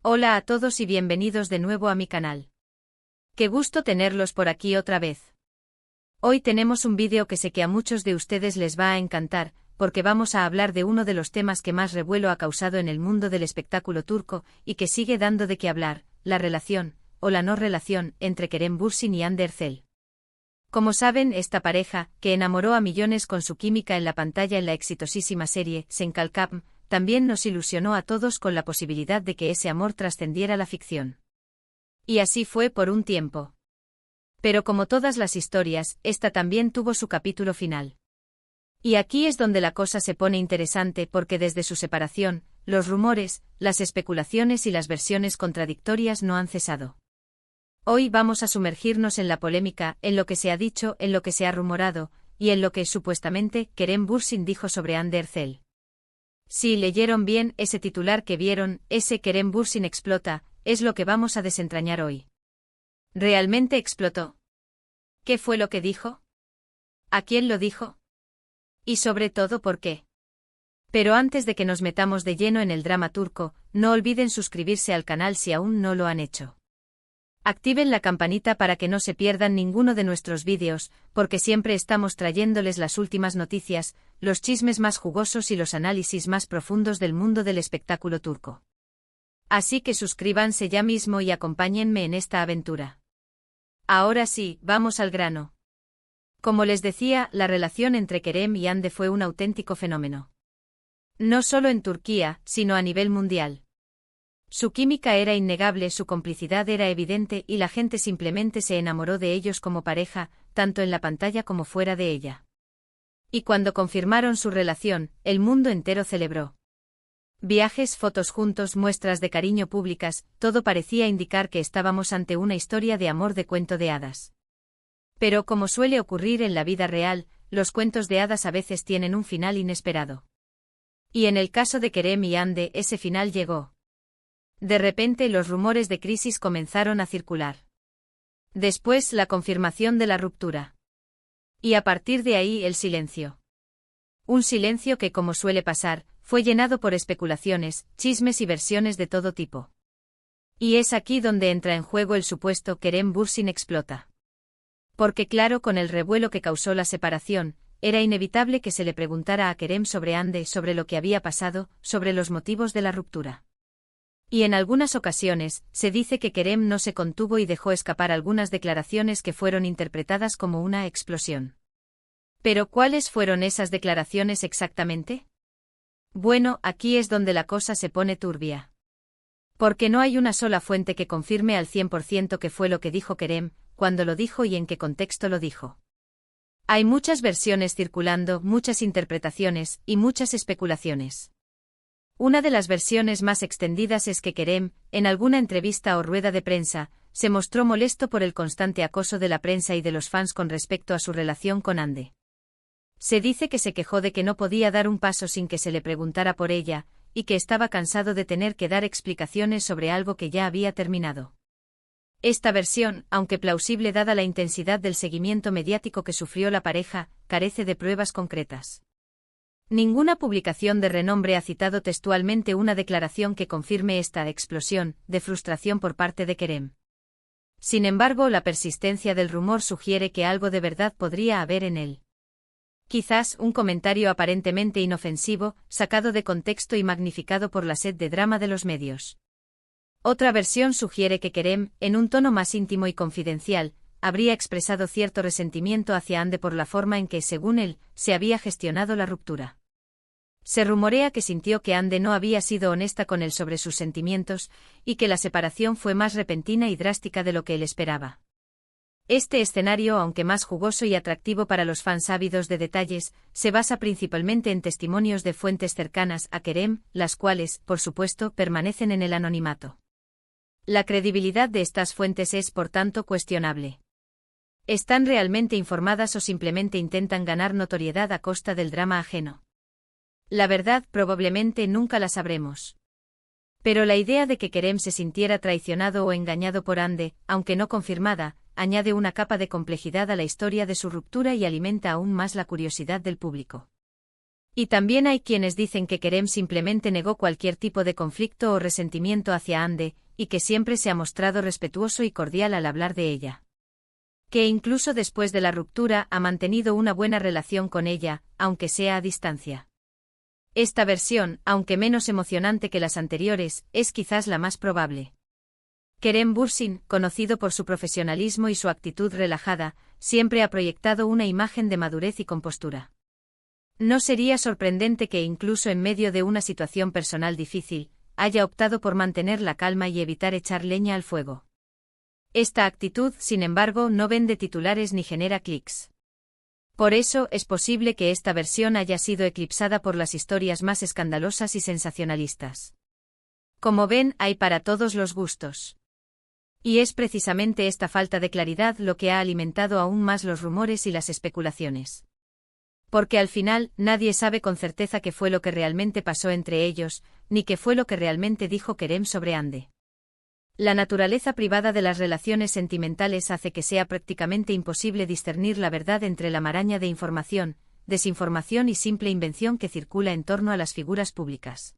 Hola a todos y bienvenidos de nuevo a mi canal. Qué gusto tenerlos por aquí otra vez. Hoy tenemos un vídeo que sé que a muchos de ustedes les va a encantar, porque vamos a hablar de uno de los temas que más revuelo ha causado en el mundo del espectáculo turco y que sigue dando de qué hablar, la relación, o la no relación, entre Kerem Bürsin y Hande Erçel. Como saben, esta pareja, que enamoró a millones con su química en la pantalla en la exitosísima serie Sen Kalkam, también nos ilusionó a todos con la posibilidad de que ese amor trascendiera la ficción. Y así fue por un tiempo. Pero como todas las historias, esta también tuvo su capítulo final. Y aquí es donde la cosa se pone interesante porque desde su separación, los rumores, las especulaciones y las versiones contradictorias no han cesado. Hoy vamos a sumergirnos en la polémica, en lo que se ha dicho, en lo que se ha rumorado, y en lo que supuestamente Kerem Bürsin dijo sobre Hande Erçel. Si leyeron bien ese titular que vieron, ese Kerem Bürsin explota, es lo que vamos a desentrañar hoy. ¿Realmente explotó? ¿Qué fue lo que dijo? ¿A quién lo dijo? Y sobre todo, ¿por qué? Pero antes de que nos metamos de lleno en el drama turco, no olviden suscribirse al canal si aún no lo han hecho. Activen la campanita para que no se pierdan ninguno de nuestros vídeos, porque siempre estamos trayéndoles las últimas noticias, los chismes más jugosos y los análisis más profundos del mundo del espectáculo turco. Así que suscríbanse ya mismo y acompáñenme en esta aventura. Ahora sí, vamos al grano. Como les decía, la relación entre Kerem y Hande fue un auténtico fenómeno. No solo en Turquía, sino a nivel mundial. Su química era innegable, su complicidad era evidente y la gente simplemente se enamoró de ellos como pareja, tanto en la pantalla como fuera de ella. Y cuando confirmaron su relación, el mundo entero celebró. Viajes, fotos juntos, muestras de cariño públicas, todo parecía indicar que estábamos ante una historia de amor de cuento de hadas. Pero como suele ocurrir en la vida real, los cuentos de hadas a veces tienen un final inesperado. Y en el caso de Kerem y Hande, ese final llegó. De repente los rumores de crisis comenzaron a circular. Después la confirmación de la ruptura. Y a partir de ahí el silencio. Un silencio que, como suele pasar, fue llenado por especulaciones, chismes y versiones de todo tipo. Y es aquí donde entra en juego el supuesto Kerem Bürsin explota. Porque claro, con el revuelo que causó la separación, era inevitable que se le preguntara a Kerem sobre Hande, sobre lo que había pasado, sobre los motivos de la ruptura. Y en algunas ocasiones, se dice que Kerem no se contuvo y dejó escapar algunas declaraciones que fueron interpretadas como una explosión. ¿Pero cuáles fueron esas declaraciones exactamente? Bueno, aquí es donde la cosa se pone turbia. Porque no hay una sola fuente que confirme al 100% qué fue lo que dijo Kerem, cuándo lo dijo y en qué contexto lo dijo. Hay muchas versiones circulando, muchas interpretaciones y muchas especulaciones. Una de las versiones más extendidas es que Kerem, en alguna entrevista o rueda de prensa, se mostró molesto por el constante acoso de la prensa y de los fans con respecto a su relación con Hande. Se dice que se quejó de que no podía dar un paso sin que se le preguntara por ella, y que estaba cansado de tener que dar explicaciones sobre algo que ya había terminado. Esta versión, aunque plausible dada la intensidad del seguimiento mediático que sufrió la pareja, carece de pruebas concretas. Ninguna publicación de renombre ha citado textualmente una declaración que confirme esta explosión de frustración por parte de Kerem. Sin embargo, la persistencia del rumor sugiere que algo de verdad podría haber en él. Quizás un comentario aparentemente inofensivo, sacado de contexto y magnificado por la sed de drama de los medios. Otra versión sugiere que Kerem, en un tono más íntimo y confidencial, habría expresado cierto resentimiento hacia Hande por la forma en que, según él, se había gestionado la ruptura. Se rumorea que sintió que Hande no había sido honesta con él sobre sus sentimientos, y que la separación fue más repentina y drástica de lo que él esperaba. Este escenario, aunque más jugoso y atractivo para los fans ávidos de detalles, se basa principalmente en testimonios de fuentes cercanas a Kerem, las cuales, por supuesto, permanecen en el anonimato. La credibilidad de estas fuentes es, por tanto, cuestionable. ¿Están realmente informadas o simplemente intentan ganar notoriedad a costa del drama ajeno? La verdad probablemente nunca la sabremos. Pero la idea de que Kerem se sintiera traicionado o engañado por Hande, aunque no confirmada, añade una capa de complejidad a la historia de su ruptura y alimenta aún más la curiosidad del público. Y también hay quienes dicen que Kerem simplemente negó cualquier tipo de conflicto o resentimiento hacia Hande, y que siempre se ha mostrado respetuoso y cordial al hablar de ella. Que incluso después de la ruptura ha mantenido una buena relación con ella, aunque sea a distancia. Esta versión, aunque menos emocionante que las anteriores, es quizás la más probable. Kerem Bürsin, conocido por su profesionalismo y su actitud relajada, siempre ha proyectado una imagen de madurez y compostura. No sería sorprendente que incluso en medio de una situación personal difícil, haya optado por mantener la calma y evitar echar leña al fuego. Esta actitud, sin embargo, no vende titulares ni genera clics. Por eso, es posible que esta versión haya sido eclipsada por las historias más escandalosas y sensacionalistas. Como ven, hay para todos los gustos. Y es precisamente esta falta de claridad lo que ha alimentado aún más los rumores y las especulaciones. Porque al final, nadie sabe con certeza qué fue lo que realmente pasó entre ellos, ni qué fue lo que realmente dijo Kerem sobre Hande. La naturaleza privada de las relaciones sentimentales hace que sea prácticamente imposible discernir la verdad entre la maraña de información, desinformación y simple invención que circula en torno a las figuras públicas.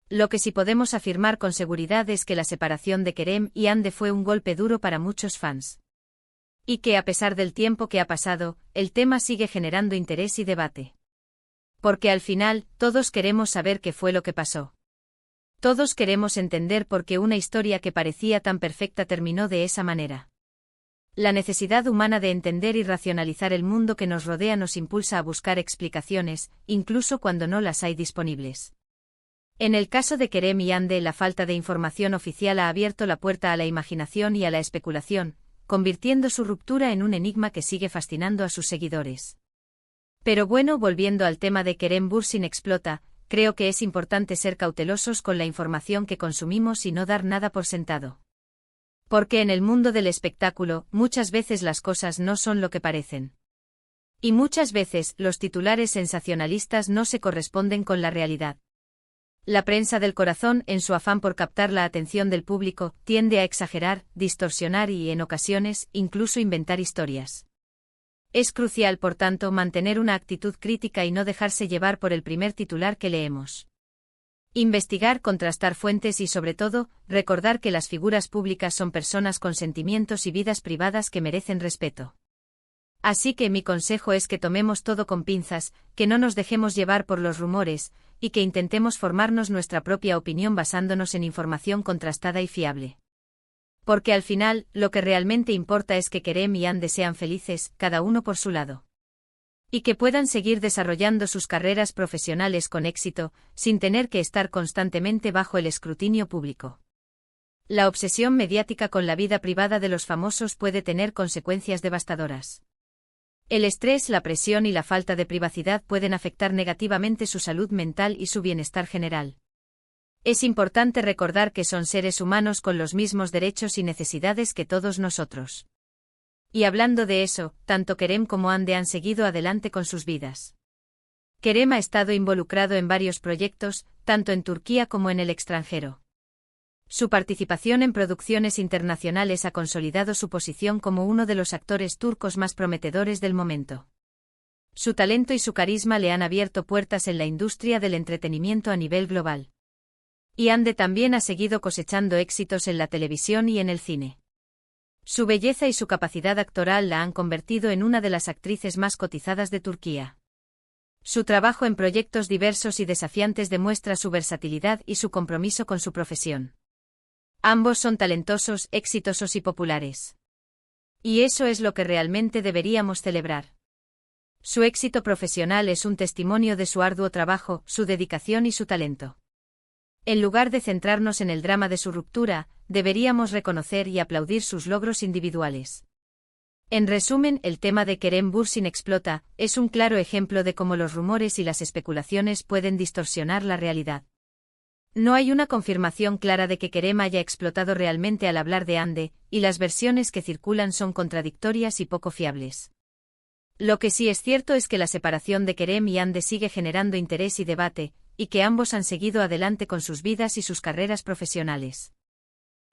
Lo que sí podemos afirmar con seguridad es que la separación de Kerem y Hande fue un golpe duro para muchos fans. Y que a pesar del tiempo que ha pasado, el tema sigue generando interés y debate. Porque al final, todos queremos saber qué fue lo que pasó. Todos queremos entender por qué una historia que parecía tan perfecta terminó de esa manera. La necesidad humana de entender y racionalizar el mundo que nos rodea nos impulsa a buscar explicaciones, incluso cuando no las hay disponibles. En el caso de Kerem y Hande, la falta de información oficial ha abierto la puerta a la imaginación y a la especulación, convirtiendo su ruptura en un enigma que sigue fascinando a sus seguidores. Pero bueno, volviendo al tema de Kerem Bürsin explota, creo que es importante ser cautelosos con la información que consumimos y no dar nada por sentado. Porque en el mundo del espectáculo, muchas veces las cosas no son lo que parecen. Y muchas veces, los titulares sensacionalistas no se corresponden con la realidad. La prensa del corazón, en su afán por captar la atención del público, tiende a exagerar, distorsionar y, en ocasiones, incluso inventar historias. Es crucial, por tanto, mantener una actitud crítica y no dejarse llevar por el primer titular que leemos. Investigar, contrastar fuentes y, sobre todo, recordar que las figuras públicas son personas con sentimientos y vidas privadas que merecen respeto. Así que mi consejo es que tomemos todo con pinzas, que no nos dejemos llevar por los rumores, y que intentemos formarnos nuestra propia opinión basándonos en información contrastada y fiable. Porque al final, lo que realmente importa es que Kerem y Hande sean felices, cada uno por su lado. Y que puedan seguir desarrollando sus carreras profesionales con éxito, sin tener que estar constantemente bajo el escrutinio público. La obsesión mediática con la vida privada de los famosos puede tener consecuencias devastadoras. El estrés, la presión y la falta de privacidad pueden afectar negativamente su salud mental y su bienestar general. Es importante recordar que son seres humanos con los mismos derechos y necesidades que todos nosotros. Y hablando de eso, tanto Kerem como Hande han seguido adelante con sus vidas. Kerem ha estado involucrado en varios proyectos, tanto en Turquía como en el extranjero. Su participación en producciones internacionales ha consolidado su posición como uno de los actores turcos más prometedores del momento. Su talento y su carisma le han abierto puertas en la industria del entretenimiento a nivel global. Y Hande también ha seguido cosechando éxitos en la televisión y en el cine. Su belleza y su capacidad actoral la han convertido en una de las actrices más cotizadas de Turquía. Su trabajo en proyectos diversos y desafiantes demuestra su versatilidad y su compromiso con su profesión. Ambos son talentosos, exitosos y populares. Y eso es lo que realmente deberíamos celebrar. Su éxito profesional es un testimonio de su arduo trabajo, su dedicación y su talento. En lugar de centrarnos en el drama de su ruptura, deberíamos reconocer y aplaudir sus logros individuales. En resumen, el tema de Kerem Bürsin explota, es un claro ejemplo de cómo los rumores y las especulaciones pueden distorsionar la realidad. No hay una confirmación clara de que Kerem haya explotado realmente al hablar de Hande, y las versiones que circulan son contradictorias y poco fiables. Lo que sí es cierto es que la separación de Kerem y Hande sigue generando interés y debate, y que ambos han seguido adelante con sus vidas y sus carreras profesionales.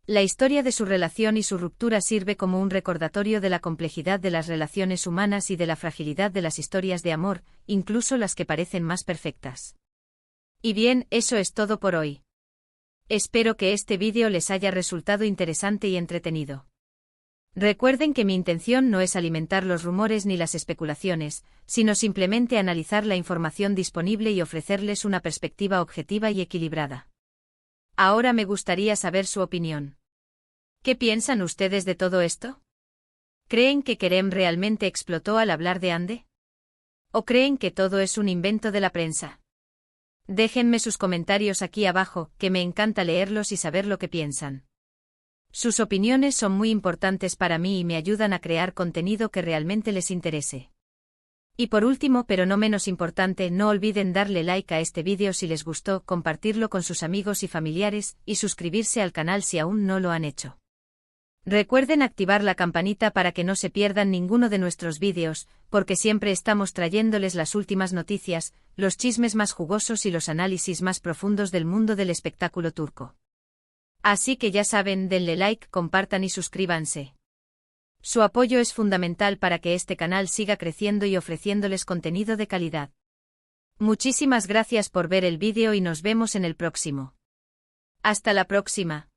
La historia de su relación y su ruptura sirve como un recordatorio de la complejidad de las relaciones humanas y de la fragilidad de las historias de amor, incluso las que parecen más perfectas. Y bien, eso es todo por hoy. Espero que este vídeo les haya resultado interesante y entretenido. Recuerden que mi intención no es alimentar los rumores ni las especulaciones, sino simplemente analizar la información disponible y ofrecerles una perspectiva objetiva y equilibrada. Ahora me gustaría saber su opinión. ¿Qué piensan ustedes de todo esto? ¿Creen que Kerem realmente explotó al hablar de Ande? ¿O creen que todo es un invento de la prensa? Déjenme sus comentarios aquí abajo, que me encanta leerlos y saber lo que piensan. Sus opiniones son muy importantes para mí y me ayudan a crear contenido que realmente les interese. Y por último, pero no menos importante, no olviden darle like a este vídeo si les gustó, compartirlo con sus amigos y familiares, y suscribirse al canal si aún no lo han hecho. Recuerden activar la campanita para que no se pierdan ninguno de nuestros vídeos, porque siempre estamos trayéndoles las últimas noticias, los chismes más jugosos y los análisis más profundos del mundo del espectáculo turco. Así que ya saben, denle like, compartan y suscríbanse. Su apoyo es fundamental para que este canal siga creciendo y ofreciéndoles contenido de calidad. Muchísimas gracias por ver el vídeo y nos vemos en el próximo. Hasta la próxima.